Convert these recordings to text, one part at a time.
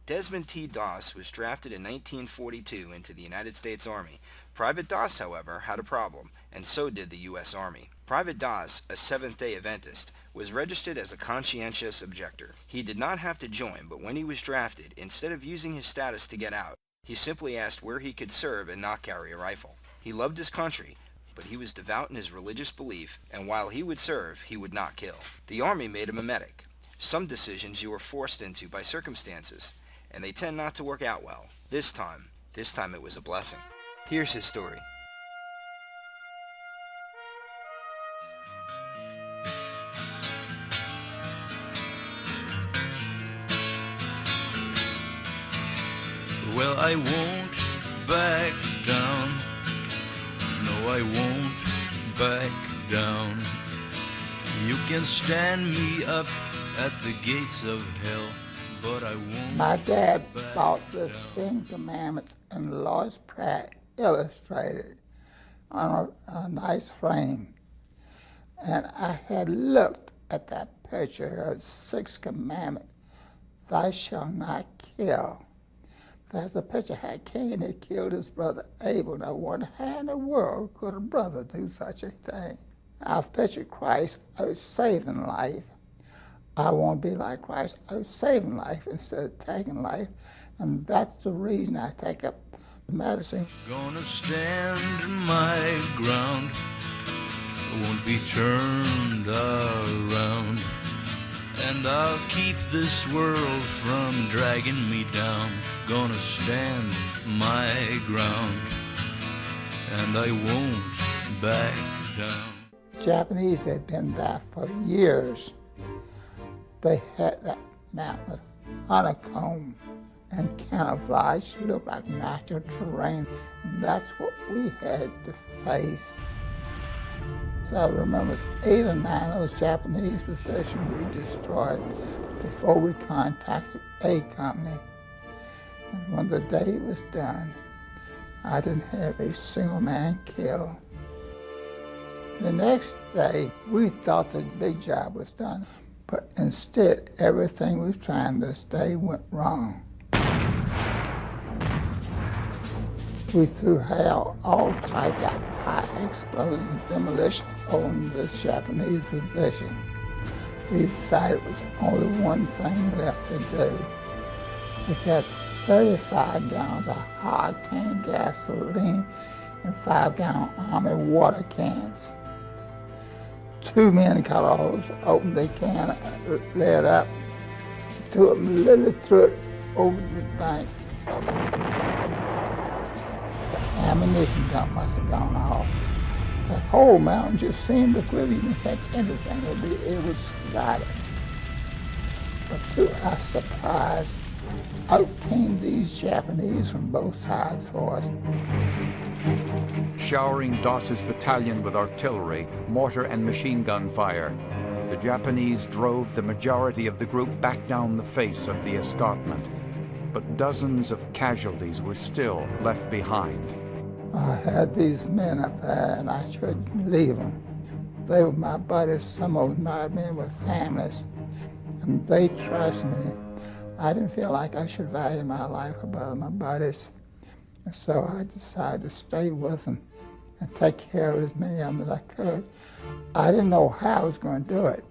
Desmond T. Doss was drafted in 1942 into the United States Army. Private Doss, however, had a problem, and so did the U.S. Army. Private Doss, a Seventh-day Adventist, was registered as a conscientious objector. He did not have to join, but when he was drafted, instead of using his status to get out, he simply asked where he could serve and not carry a rifle. He loved his country, but he was devout in his religious belief, and while he would serve, he would not kill. The Army made him a medic. Some decisions you were forced into by circumstances, and they tend not to work out well. This time it was a blessing. Here's his story. Well, I won't back down. No, I won't back down. You can stand me up at the gates of hell, but I won't. My dad bought the 10 Commandments in Lois Pratt illustrated on a nice frame. And I had looked at that picture of the 6th commandment, thou shalt not kill. That's the picture had Cain had killed his brother Abel. Now, what how in the world could a brother do such a thing? I've pictured Christ out saving life. I want to be like Christ out saving life instead of taking life. And that's the reason I take up medicine. Gonna stand my ground. Won't be turned around. And I'll keep this world from dragging me down. Gonna stand my ground, and I won't back down. Japanese had been there for years. They had that mountain with honeycomb and camouflage, looked like natural terrain. And that's what we had to face. So I remember 8 or 9 of those Japanese positions we destroyed before we contacted A Company. And when the day was done, I didn't have a single man killed. The next day, we thought the big job was done, but instead, everything we was trying this day went wrong. We threw all types of high explosive demolition on the Japanese position. We decided it was only one thing left to do. We had 35 gallons of high-octane gasoline and 5-gallon Army water cans. 2 men got all those, opened the can, lit up. 2 of them literally threw it over the bank. The ammunition dump must have gone off. That whole mountain just seemed to quit. You didn't take anything, it would slide it. But to our surprise, out came these Japanese from both sides for us. Showering Doss's battalion with artillery, mortar and machine gun fire, the Japanese drove the majority of the group back down the face of the escarpment. But dozens of casualties were still left behind. I had these men up there and I couldn't leave them. They were my buddies, some of my men with families, and they trust me. I didn't feel like I should value my life above my buddies. And so I decided to stay with them and take care of as many of them as I could. I didn't know how I was going to do it.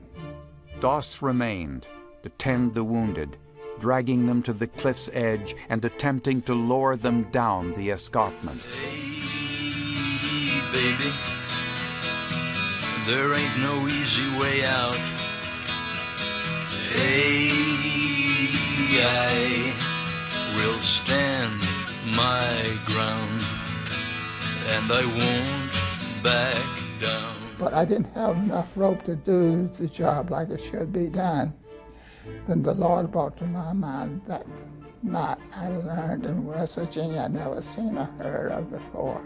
Doss remained to tend the wounded, dragging them to the cliff's edge and attempting to lower them down the escarpment. Hey, baby, there ain't no easy way out. Hey, I will stand my ground, and I won't back down. But I didn't have enough rope to do the job like it should be done. Then the Lord brought to my mind that knot I learned in West Virginia I'd never seen or heard of before.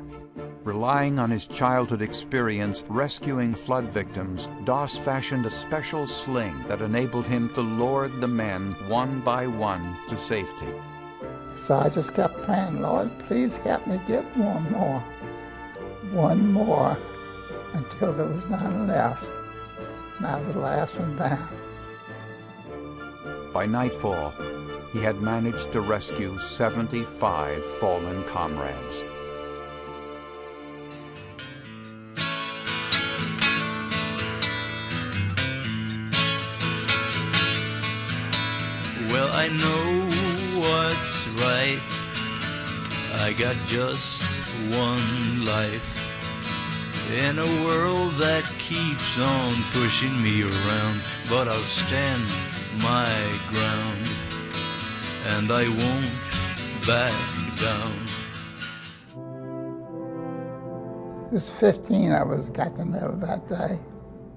Relying on his childhood experience rescuing flood victims, Doss fashioned a special sling that enabled him to lower the men one by one to safety. So I just kept praying, Lord, please help me get one more, until there was none left. And I was the last one down. By nightfall, he had managed to rescue 75 fallen comrades. Well, I know what's right. I got just one life in a world that keeps on pushing me around, but I'll stand my ground and I won't back down. It was 15 of us got the medal that day.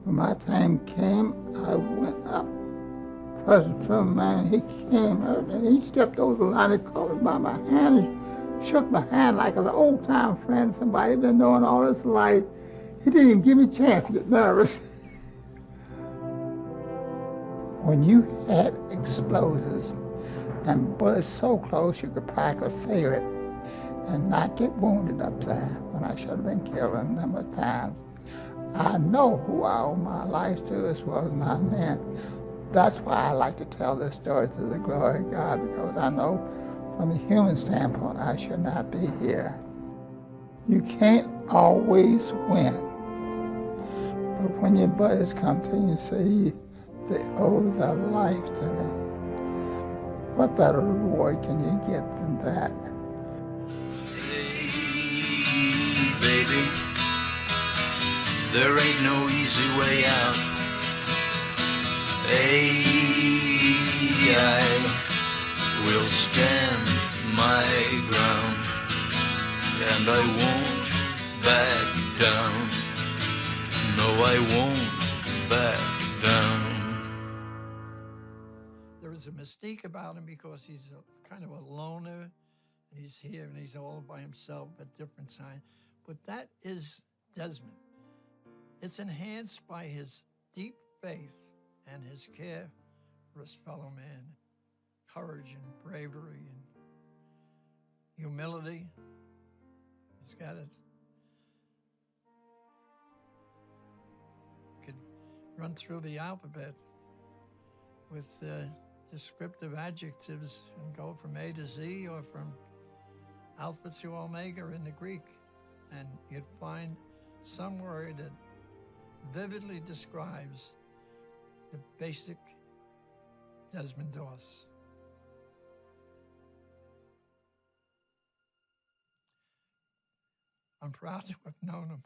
When my time came, I went up. President Truman, man, he came out and he stepped over the line and caught me by my hand and shook my hand like an old-time friend, somebody been knowing all his life. He didn't even give me a chance to get nervous. When you had explosives and bullets so close you could practically feel it and not get wounded up there when I should have been killed a number of times, I know who I owe my life to as well as my men. That's why I like to tell this story to the glory of God, because I know from a human standpoint I should not be here. You can't always win, but when your buddies come to you and say they owe their life to me, what better reward can you get than that? Hey, baby, there ain't no easy way out. Hey, I will stand my ground and I won't back down. No, I won't back down. There is a mystique about him because he's kind of a loner. He's here and he's all by himself at different times. But that is Desmond. It's enhanced by his deep faith and his care for his fellow man, courage and bravery and humility. He's got it. Could run through the alphabet with descriptive adjectives and go from A to Z or from alpha to omega in the Greek, and you'd find some word that vividly describes the basic Desmond Doss. I'm proud to have known him.